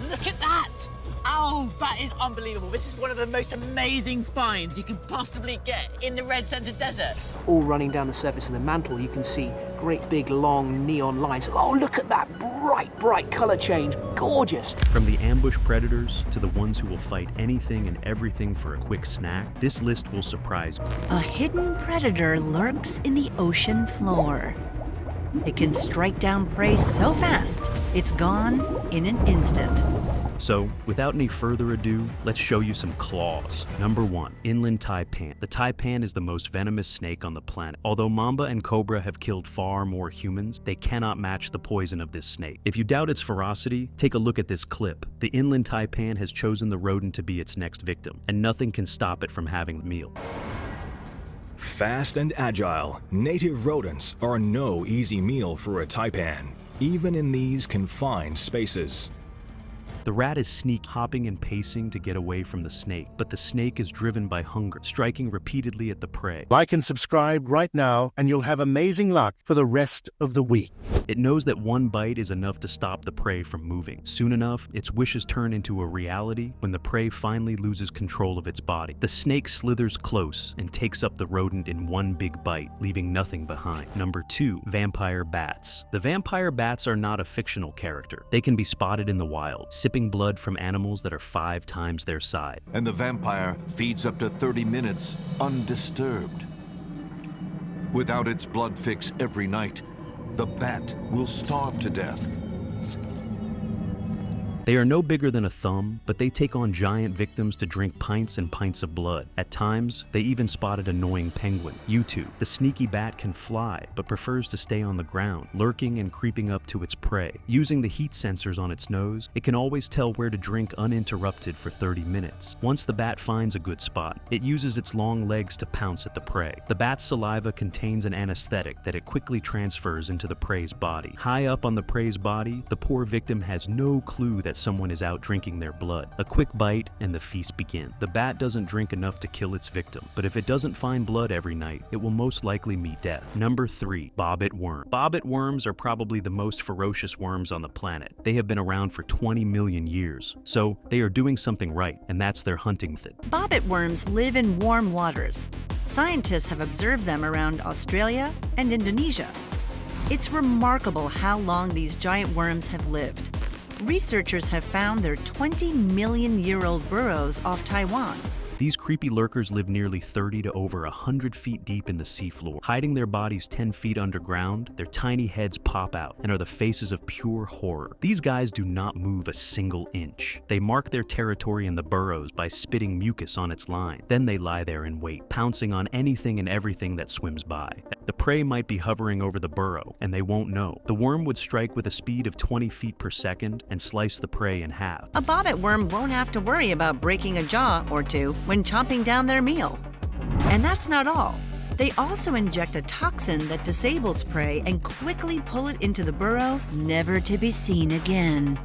Look at that! Oh, that is unbelievable. This is one of the most amazing finds you can possibly get in the red centre desert. All running down the surface of the mantle, you can see great big long neon lines. Oh, look at that bright colour change. Gorgeous. From the ambush predators to the ones who will fight anything and everything for a quick snack, this list will surprise you. A hidden predator lurks in the ocean floor. It can strike down prey so fast, it's gone in an instant. So, without any further ado, let's show you some claws. Number 1, inland taipan. The taipan is the most venomous snake on the planet. Although mamba and cobra have killed far more humans, they cannot match the poison of this snake. If you doubt its ferocity, take a look at this clip. The inland taipan has chosen the rodent to be its next victim, and nothing can stop it from having the meal. Fast and agile, native rodents are no easy meal for a taipan, even in these confined spaces. The rat is sneaky, hopping and pacing to get away from the snake, but the snake is driven by hunger, striking repeatedly at the prey. Like and subscribe right now, and you'll have amazing luck for the rest of the week. It knows that one bite is enough to stop the prey from moving. Soon enough, its wishes turn into a reality when the prey finally loses control of its body. The snake slithers close and takes up the rodent in one big bite, leaving nothing behind. Number 2, vampire bats. The vampire bats are not a fictional character. They can be spotted in the wild, sipping blood from animals that are 5 times their size. And the vampire feeds up to 30 minutes undisturbed. Without its blood fix every night, the bat will starve to death. They are no bigger than a thumb, but they take on giant victims to drink pints and pints of blood. At times, they even spotted annoying penguin. YouTube. The sneaky bat can fly, but prefers to stay on the ground, lurking and creeping up to its prey. Using the heat sensors on its nose, it can always tell where to drink uninterrupted for 30 minutes. Once the bat finds a good spot, it uses its long legs to pounce at the prey. The bat's saliva contains an anesthetic that it quickly transfers into the prey's body. High up on the prey's body, the poor victim has no clue that someone is out drinking their blood. A quick bite and the feast begins. The bat doesn't drink enough to kill its victim, but if it doesn't find blood every night, it will most likely meet death. Number 3, bobbit worm. Bobbit worms are probably the most ferocious worms on the planet. They have been around for 20 million years, so they are doing something right, and that's their hunting method. Bobbit worms live in warm waters. Scientists have observed them around Australia and Indonesia. It's remarkable how long these giant worms have lived. Researchers have found their 20-million-year-old burrows off Taiwan. These creepy lurkers live nearly 30 to over 100 feet deep in the seafloor. Hiding their bodies 10 feet underground, their tiny heads pop out and are the faces of pure horror. These guys do not move a single inch. They mark their territory in the burrows by spitting mucus on its line. Then they lie there and wait, pouncing on anything and everything that swims by. The prey might be hovering over the burrow, and they won't know. The worm would strike with a speed of 20 feet per second and slice the prey in half. A bobbit worm won't have to worry about breaking a jaw or two when chomping down their meal. And that's not all. They also inject a toxin that disables prey and quickly pull it into the burrow, never to be seen again.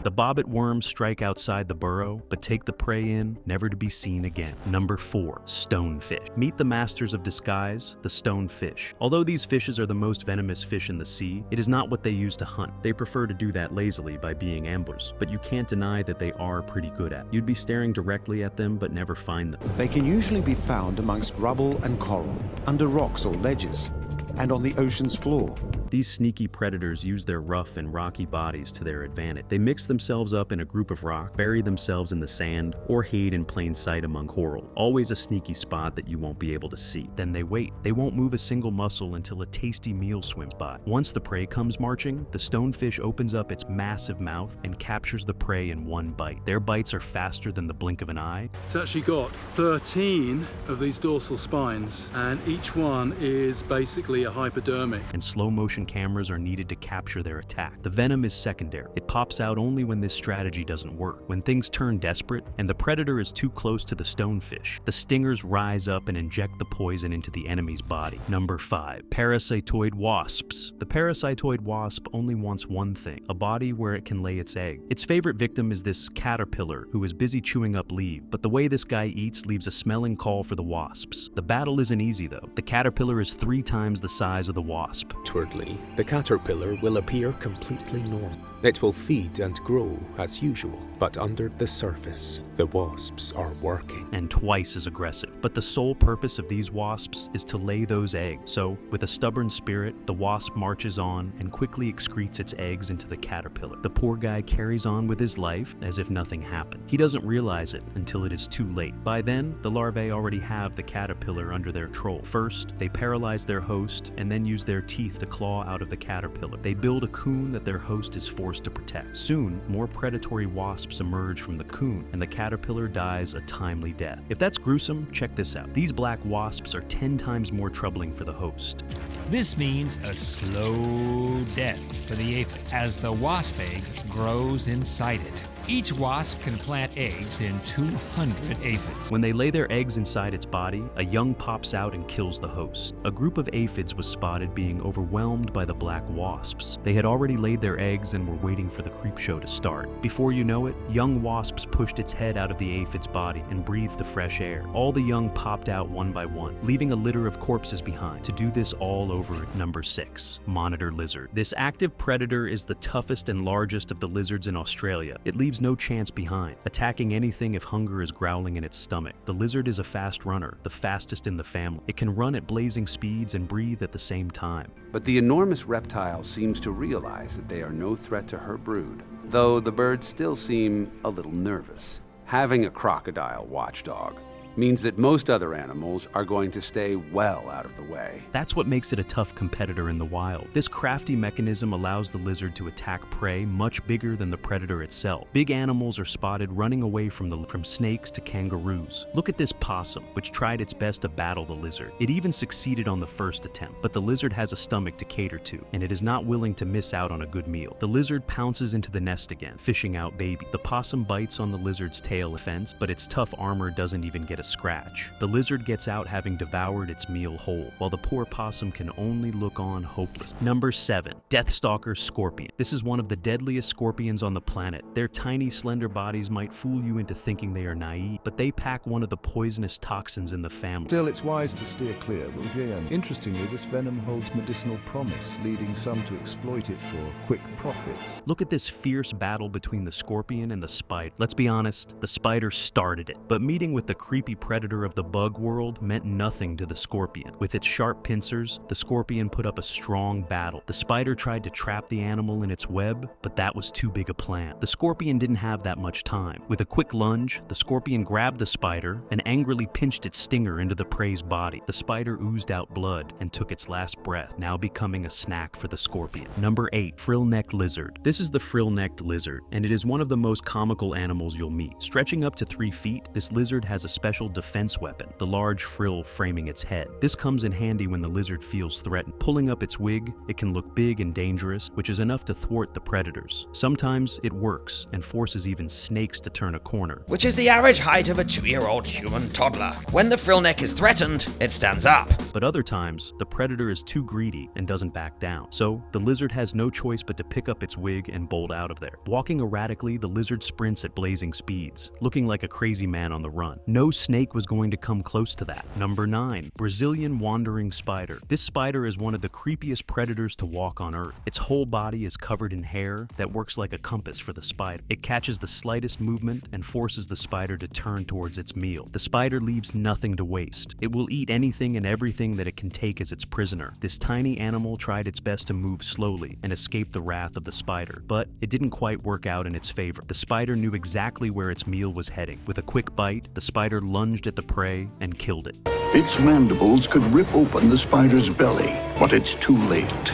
The bobbit worms strike outside the burrow, but take the prey in, never to be seen again. Number 4, stonefish. Meet the masters of disguise, the stonefish. Although these fishes are the most venomous fish in the sea, it is not what they use to hunt. They prefer to do that lazily by being amblers, but you can't deny that they are pretty good at it. You'd be staring directly at them, but never find them. They can usually be found amongst rubble and coral, under rocks or ledges, and on the ocean's floor. These sneaky predators use their rough and rocky bodies to their advantage. They mix themselves up in a group of rock, bury themselves in the sand, or hide in plain sight among coral. Always a sneaky spot that you won't be able to see. Then they wait. They won't move a single muscle until a tasty meal swims by. Once the prey comes marching, the stonefish opens up its massive mouth and captures the prey in one bite. Their bites are faster than the blink of an eye. It's actually got 13 of these dorsal spines, and each one is basically a hypodermic. And slow motion cameras are needed to capture their attack. The venom is secondary. It pops out only when this strategy doesn't work. When things turn desperate and the predator is too close to the stonefish, the stingers rise up and inject the poison into the enemy's body. Number 5, parasitoid wasps. The parasitoid wasp only wants one thing, a body where it can lay its egg. Its favorite victim is this caterpillar who is busy chewing up leaves, but the way this guy eats leaves a smelling call for the wasps. The battle isn't easy though. The caterpillar is 3 times the size of the wasp. Outwardly, the caterpillar will appear completely normal. It will feed and grow as usual, but under the surface, the wasps are working. And twice as aggressive. But the sole purpose of these wasps is to lay those eggs. So, with a stubborn spirit, the wasp marches on and quickly excretes its eggs into the caterpillar. The poor guy carries on with his life as if nothing happened. He doesn't realize it until it is too late. By then, the larvae already have the caterpillar under their control. First, they paralyze their host and then use their teeth to claw out of the caterpillar. They build a cocoon that their host is forced to protect. Soon, more predatory wasps emerge from the cocoon, and the caterpillar dies a timely death. If that's gruesome, check this out. These black wasps are 10 times more troubling for the host. This means a slow death for the aphid as the wasp egg grows inside it. Each wasp can plant eggs in 200 aphids. When they lay their eggs inside its body, a young pops out and kills the host. A group of aphids was spotted being overwhelmed by the black wasps. They had already laid their eggs and were waiting for the creepshow to start. Before you know it, young wasps pushed its head out of the aphid's body and breathed the fresh air. All the young popped out one by one, leaving a litter of corpses behind. To do this all over at number 6, monitor lizard. This active predator is the toughest and largest of the lizards in Australia. It leaves no chance behind, attacking anything if hunger is growling in its stomach. The lizard is a fast runner, the fastest in the family. It can run at blazing speeds and breathe at the same time. But the enormous reptile seems to realize that they are no threat to her brood, though the birds still seem a little nervous. Having a crocodile watchdog means that most other animals are going to stay well out of the way. That's what makes it a tough competitor in the wild. This crafty mechanism allows the lizard to attack prey much bigger than the predator itself. Big animals are spotted running away from snakes to kangaroos. Look at this possum, which tried its best to battle the lizard. It even succeeded on the first attempt, but the lizard has a stomach to cater to, and it is not willing to miss out on a good meal. The lizard pounces into the nest again, fishing out baby. The possum bites on the lizard's tail defense, but its tough armor doesn't even get a scratch. The lizard gets out having devoured its meal whole, while the poor possum can only look on hopeless. Number 7, Deathstalker scorpion. This is one of the deadliest scorpions on the planet. Their tiny, slender bodies might fool you into thinking they are naive, but they pack one of the poisonous toxins in the family. Still, it's wise to steer clear, will you? Interestingly, this venom holds medicinal promise, leading some to exploit it for quick profits. Look at this fierce battle between the scorpion and the spider. Let's be honest, the spider started it, but meeting with the creepy predator of the bug world meant nothing to the scorpion. With its sharp pincers, the scorpion put up a strong battle. The spider tried to trap the animal in its web, but that was too big a plan. The scorpion didn't have that much time. With a quick lunge, the scorpion grabbed the spider and angrily pinched its stinger into the prey's body. The spider oozed out blood and took its last breath, now becoming a snack for the scorpion. Number 8, frill-necked lizard. This is the frill-necked lizard, and it is one of the most comical animals you'll meet. Stretching up to 3 feet, this lizard has a special defense weapon, the large frill framing its head. This comes in handy when the lizard feels threatened. Pulling up its wig, it can look big and dangerous, which is enough to thwart the predators. Sometimes it works and forces even snakes to turn a corner, which is the average height of a 2-year-old human toddler. When the frill neck is threatened, it stands up. But other times, the predator is too greedy and doesn't back down. So, the lizard has no choice but to pick up its wig and bolt out of there. Walking erratically, the lizard sprints at blazing speeds, looking like a crazy man on the run. No snake was going to come close to that. Number 9, Brazilian wandering spider. This spider is one of the creepiest predators to walk on Earth. Its whole body is covered in hair that works like a compass for the spider. It catches the slightest movement and forces the spider to turn towards its meal. The spider leaves nothing to waste. It will eat anything and everything that it can take as its prisoner. This tiny animal tried its best to move slowly and escape the wrath of the spider, but it didn't quite work out in its favor. The spider knew exactly where its meal was heading. With a quick bite, the spider lunged at the prey and killed it. Its mandibles could rip open the spider's belly, but it's too late.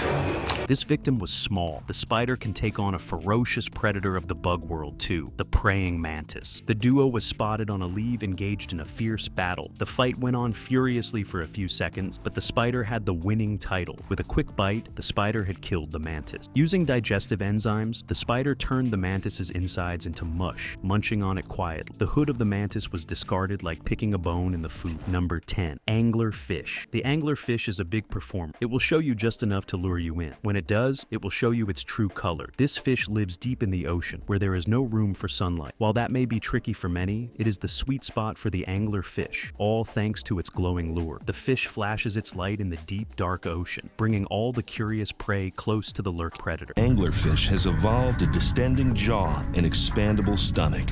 This victim was small. The spider can take on a ferocious predator of the bug world too, the praying mantis. The duo was spotted on a leaf engaged in a fierce battle. The fight went on furiously for a few seconds, but the spider had the winning title. With a quick bite, the spider had killed the mantis. Using digestive enzymes, the spider turned the mantis's insides into mush, munching on it quietly. The hood of the mantis was discarded like picking a bone in the food. Number 10, anglerfish. The anglerfish is a big performer. It will show you just enough to lure you in. When When it does, it will show you its true color. This fish lives deep in the ocean, where there is no room for sunlight. While that may be tricky for many, it is the sweet spot for the anglerfish, all thanks to its glowing lure. The fish flashes its light in the deep, dark ocean, bringing all the curious prey close to the lurk predator. Anglerfish has evolved a distending jaw and expandable stomach.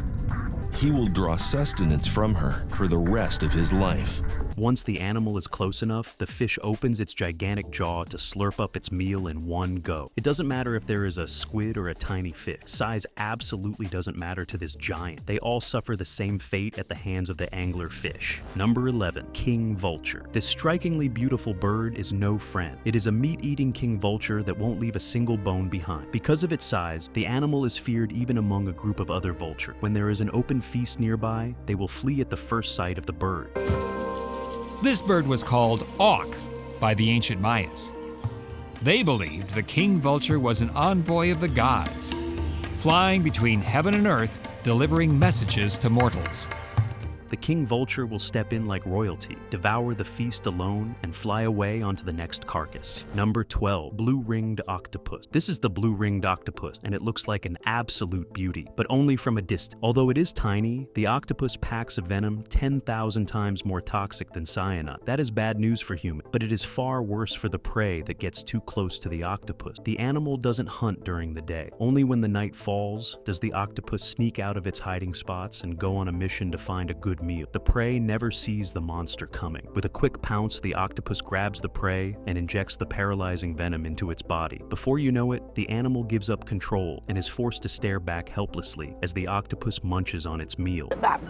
He will draw sustenance from her for the rest of his life. Once the animal is close enough, the fish opens its gigantic jaw to slurp up its meal in one go. It doesn't matter if there is a squid or a tiny fish. Size absolutely doesn't matter to this giant. They all suffer the same fate at the hands of the anglerfish. Number 11, king vulture. This strikingly beautiful bird is no friend. It is a meat-eating king vulture that won't leave a single bone behind. Because of its size, the animal is feared even among a group of other vulture. When there is an open feast nearby, they will flee at the first sight of the bird. This bird was called auk by the ancient Mayas. They believed the king vulture was an envoy of the gods, flying between heaven and earth, delivering messages to mortals. The king vulture will step in like royalty, devour the feast alone, and fly away onto the next carcass. Number 12, blue-ringed octopus. This is the blue-ringed octopus, and it looks like an absolute beauty, but only from a distance. Although it is tiny, the octopus packs a venom 10,000 times more toxic than cyanide. That is bad news for humans, but it is far worse for the prey that gets too close to the octopus. The animal doesn't hunt during the day. Only when the night falls does the octopus sneak out of its hiding spots and go on a mission to find a good meal. The prey never sees the monster coming. With a quick pounce, the octopus grabs the prey and injects the paralyzing venom into its body. Before you know it, the animal gives up control and is forced to stare back helplessly as the octopus munches on its meal. That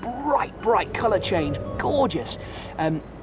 bright color change, gorgeous.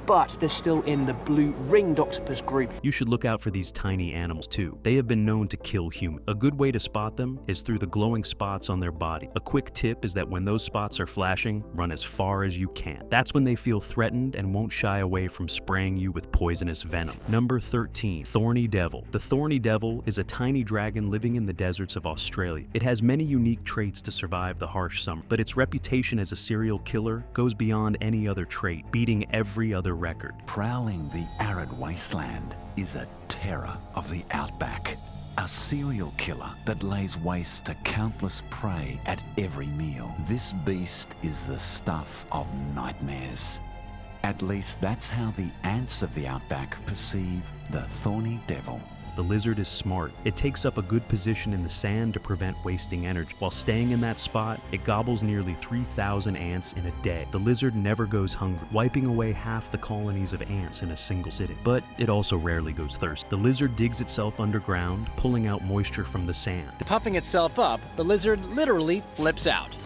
But they're still in the blue-ringed octopus group. You should look out for these tiny animals too. They have been known to kill humans. A good way to spot them is through the glowing spots on their body. A quick tip is that when those spots are flashing, run as far as you can. That's when they feel threatened and won't shy away from spraying you with poisonous venom. Number 13, thorny devil. The thorny devil is a tiny dragon living in the deserts of Australia. It has many unique traits to survive the harsh summer, but its reputation as a serial killer goes beyond any other trait, beating every other record. Prowling the arid wasteland is a terror of the outback. A serial killer that lays waste to countless prey at every meal. This beast is the stuff of nightmares. At least that's how the ants of the outback perceive the thorny devil. The lizard is smart. It takes up a good position in the sand to prevent wasting energy. While staying in that spot, it gobbles nearly 3,000 ants in a day. The lizard never goes hungry, wiping away half the colonies of ants in a single sitting. But it also rarely goes thirsty. The lizard digs itself underground, pulling out moisture from the sand. Puffing itself up, the lizard literally flips out.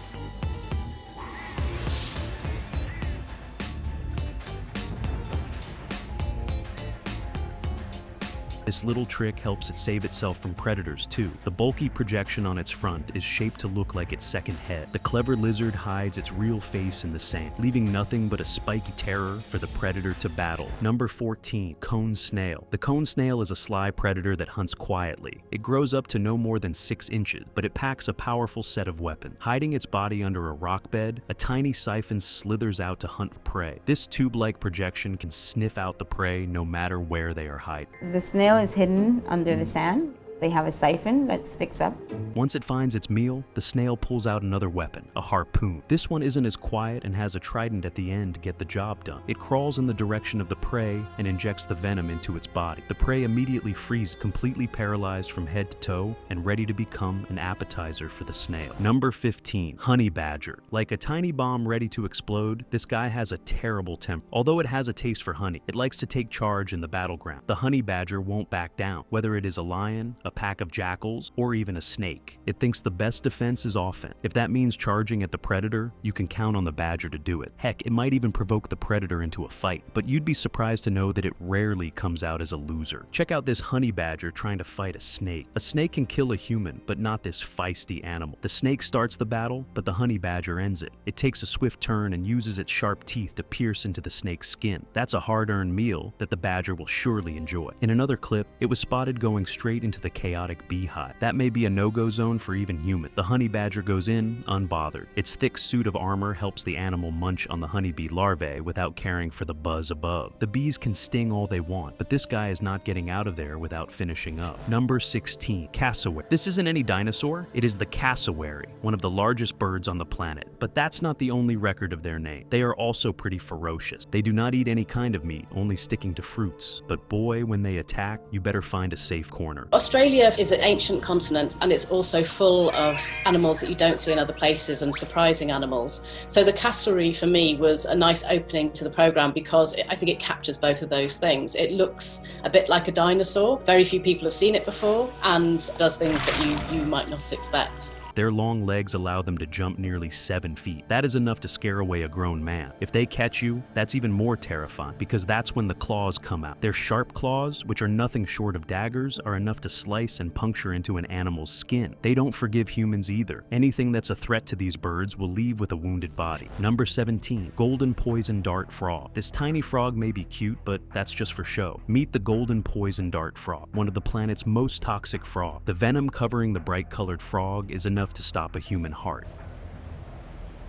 This little trick helps it save itself from predators too. The bulky projection on its front is shaped to look like its second head. The clever lizard hides its real face in the sand, leaving nothing but a spiky terror for the predator to battle. Number 14, cone snail. The cone snail is a sly predator that hunts quietly. It grows up to no more than 6 inches, but it packs a powerful set of weapons. Hiding its body under a rock bed, a tiny siphon slithers out to hunt for prey. This tube-like projection can sniff out the prey no matter where they are hiding. The snail is hidden under the sand. They have a siphon that sticks up. Once it finds its meal, the snail pulls out another weapon, a harpoon. This one isn't as quiet and has a trident at the end to get the job done. It crawls in the direction of the prey and injects the venom into its body. The prey immediately freezes, completely paralyzed from head to toe and ready to become an appetizer for the snail. Number 15, honey badger. Like a tiny bomb ready to explode, this guy has a terrible temper. Although it has a taste for honey, it likes to take charge in the battleground. The honey badger won't back down, whether it is a lion, a pack of jackals, or even a snake. It thinks the best defense is offense. If that means charging at the predator, you can count on the badger to do it. Heck, it might even provoke the predator into a fight, but you'd be surprised to know that it rarely comes out as a loser. Check out this honey badger trying to fight a snake. A snake can kill a human, but not this feisty animal. The snake starts the battle, but the honey badger ends it. It takes a swift turn and uses its sharp teeth to pierce into the snake's skin. That's a hard-earned meal that the badger will surely enjoy. In another clip, it was spotted going straight into the chaotic beehive. That may be a no-go zone for even humans. The honey badger goes in, unbothered. Its thick suit of armor helps the animal munch on the honeybee larvae without caring for the buzz above. The bees can sting all they want, but this guy is not getting out of there without finishing up. Number 16, cassowary. This isn't any dinosaur, it is the cassowary, one of the largest birds on the planet. But that's not the only record of their name. They are also pretty ferocious. They do not eat any kind of meat, only sticking to fruits. But boy, when they attack, you better find a safe corner. Australia is an ancient continent, and it's also full of animals that you don't see in other places and surprising animals. So the cassowary for me was a nice opening to the program because I think it captures both of those things. It looks a bit like a dinosaur. Very few people have seen it before and does things that you might not expect. Their long legs allow them to jump nearly 7 feet. That is enough to scare away a grown man. If they catch you, that's even more terrifying because that's when the claws come out. Their sharp claws, which are nothing short of daggers, are enough to slice and puncture into an animal's skin. They don't forgive humans either. Anything that's a threat to these birds will leave with a wounded body. Number 17, golden poison dart frog. This tiny frog may be cute, but that's just for show. Meet the golden poison dart frog, one of the planet's most toxic frogs. The venom covering the bright-colored frog is enough to stop a human heart.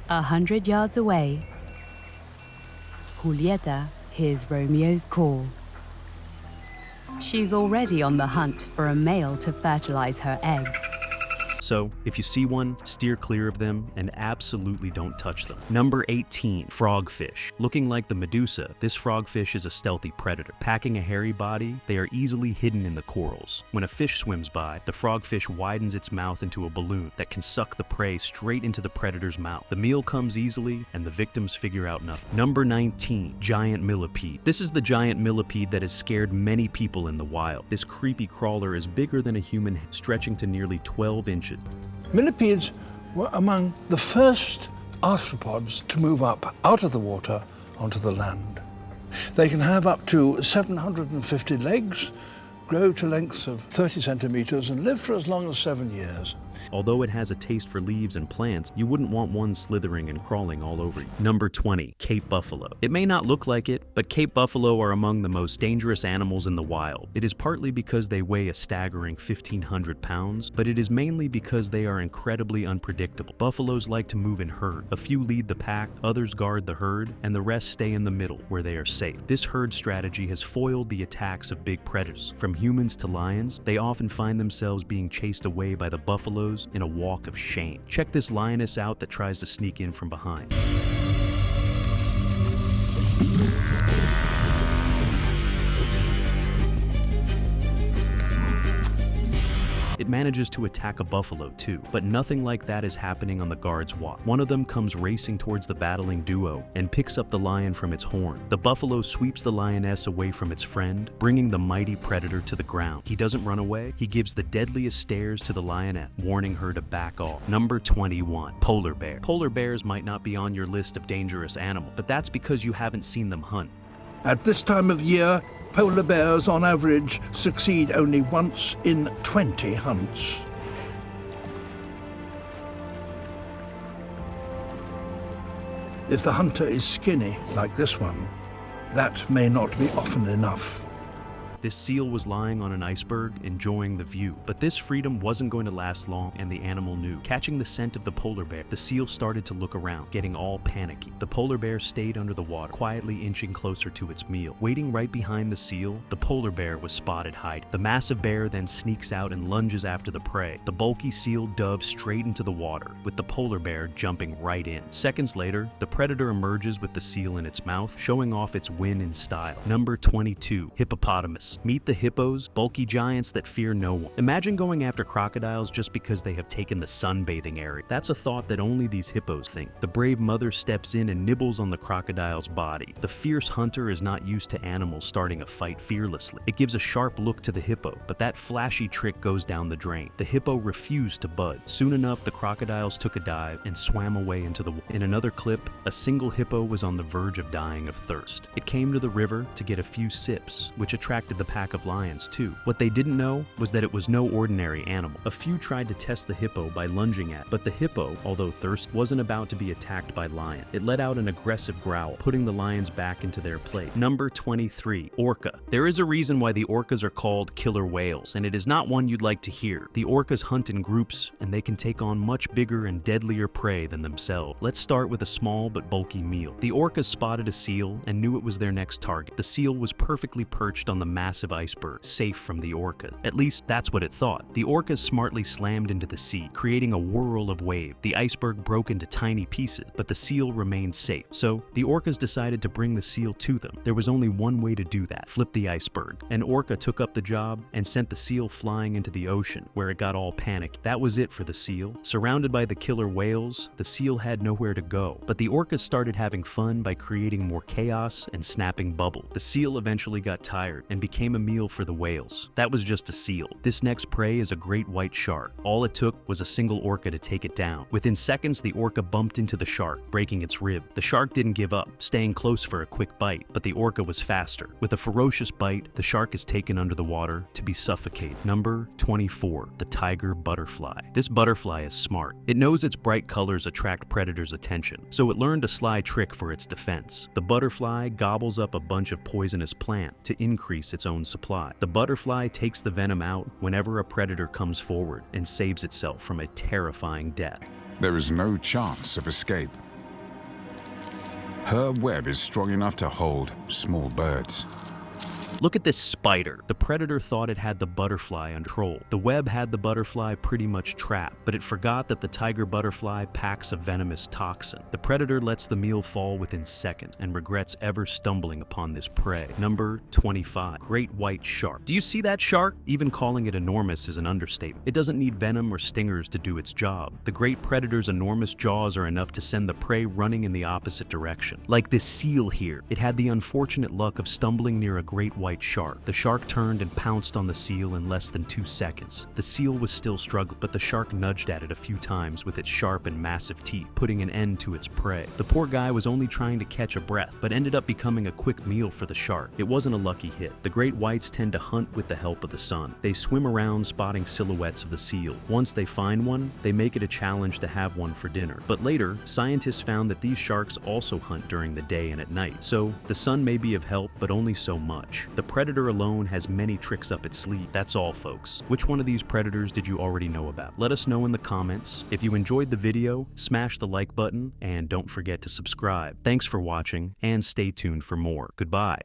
100 yards away, Julieta hears Romeo's call. She's already on the hunt for a male to fertilize her eggs. So, if you see one, steer clear of them and absolutely don't touch them. Number 18, frogfish. Looking like the Medusa, this frogfish is a stealthy predator. Packing a hairy body, they are easily hidden in the corals. When a fish swims by, the frogfish widens its mouth into a balloon that can suck the prey straight into the predator's mouth. The meal comes easily, and the victims figure out nothing. Number 19, giant millipede. This is the giant millipede that has scared many people in the wild. This creepy crawler is bigger than a human, stretching to nearly 12 inches. Millipedes were among the first arthropods to move up out of the water onto the land. They can have up to 750 legs, grow to lengths of 30 centimeters, and live for as long as 7 years. Although it has a taste for leaves and plants, you wouldn't want one slithering and crawling all over you. Number 20, Cape buffalo. It may not look like it, but Cape buffalo are among the most dangerous animals in the wild. It is partly because they weigh a staggering 1,500 pounds, but it is mainly because they are incredibly unpredictable. Buffaloes like to move in herd. A few lead the pack, others guard the herd, and the rest stay in the middle, where they are safe. This herd strategy has foiled the attacks of big predators. From humans to lions, they often find themselves being chased away by the buffaloes in a walk of shame. Check this lioness out that tries to sneak in from behind. It manages to attack a buffalo too, but nothing like that is happening on the guard's watch. One of them comes racing towards the battling duo and picks up the lion from its horn. The buffalo sweeps the lioness away from its friend, bringing the mighty predator to the ground. He doesn't run away, he gives the deadliest stares to the lioness, warning her to back off. Number 21, polar bear. Polar bears might not be on your list of dangerous animals, but that's because you haven't seen them hunt. At this time of year, polar bears on average succeed only once in 20 hunts. If the hunter is skinny, like this one, that may not be often enough. This seal was lying on an iceberg, enjoying the view. But this freedom wasn't going to last long, and the animal knew. Catching the scent of the polar bear, the seal started to look around, getting all panicky. The polar bear stayed under the water, quietly inching closer to its meal. Waiting right behind the seal, the polar bear was spotted hiding. The massive bear then sneaks out and lunges after the prey. The bulky seal dove straight into the water, with the polar bear jumping right in. Seconds later, the predator emerges with the seal in its mouth, showing off its win in style. Number 22, hippopotamus. Meet the hippos, bulky giants that fear no one. Imagine going after crocodiles just because they have taken the sunbathing area. That's a thought that only these hippos think. The brave mother steps in and nibbles on the crocodile's body. The fierce hunter is not used to animals starting a fight fearlessly. It gives a sharp look to the hippo, but that flashy trick goes down the drain. The hippo refused to budge. Soon enough, the crocodiles took a dive and swam away into the water. In another clip, a single hippo was on the verge of dying of thirst. It came to the river to get a few sips, which attracted the the pack of lions too. What they didn't know was that it was no ordinary animal. A few tried to test the hippo by lunging at, but the hippo, although thirsty, wasn't about to be attacked by lion. It let out an aggressive growl, putting the lions back into their plate. Number 23, Orca. There is a reason why the orcas are called killer whales, and it is not one you'd like to hear. The orcas hunt in groups, and they can take on much bigger and deadlier prey than themselves. Let's start with a small but bulky meal. The orcas spotted a seal and knew it was their next target. The seal was perfectly perched on the massive iceberg, safe from the orca. At least, that's what it thought. The orcas smartly slammed into the sea, creating a whirl of wave. The iceberg broke into tiny pieces, but the seal remained safe. So, the orcas decided to bring the seal to them. There was only one way to do that: flip the iceberg. An orca took up the job and sent the seal flying into the ocean, where it got all panicked. That was it for the seal. Surrounded by the killer whales, the seal had nowhere to go. But the orcas started having fun by creating more chaos and snapping bubble. The seal eventually got tired and became a meal for the whales. That was just a seal. This next prey is a great white shark. All it took was a single orca to take it down. Within seconds, the orca bumped into the shark, breaking its rib. The shark didn't give up, staying close for a quick bite, but the orca was faster. With a ferocious bite, the shark is taken under the water to be suffocated. Number 24, the tiger butterfly. This butterfly is smart. It knows its bright colors attract predators' attention, so it learned a sly trick for its defense. The butterfly gobbles up a bunch of poisonous plant to increase its own supply. The butterfly takes the venom out whenever a predator comes forward and saves itself from a terrifying death. There is no chance of escape. Her web is strong enough to hold small birds. Look at this spider. The predator thought it had the butterfly under control. The web had the butterfly pretty much trapped, but it forgot that the tiger butterfly packs a venomous toxin. The predator lets the meal fall within seconds and regrets ever stumbling upon this prey. Number 25, great white shark. Do you see that shark? Even calling it enormous is an understatement. It doesn't need venom or stingers to do its job. The great predator's enormous jaws are enough to send the prey running in the opposite direction. Like this seal here. It had the unfortunate luck of stumbling near a great white shark. The shark turned and pounced on the seal in less than 2 seconds. The seal was still struggling, but the shark nudged at it a few times with its sharp and massive teeth, putting an end to its prey. The poor guy was only trying to catch a breath, but ended up becoming a quick meal for the shark. It wasn't a lucky hit. The great whites tend to hunt with the help of the sun. They swim around spotting silhouettes of the seal. Once they find one, they make it a challenge to have one for dinner. But later, scientists found that these sharks also hunt during the day and at night. So, the sun may be of help, but only so much. The predator alone has many tricks up its sleeve. That's all, folks. Which one of these predators did you already know about? Let us know in the comments. If you enjoyed the video, smash the like button and don't forget to subscribe. Thanks for watching and stay tuned for more. Goodbye.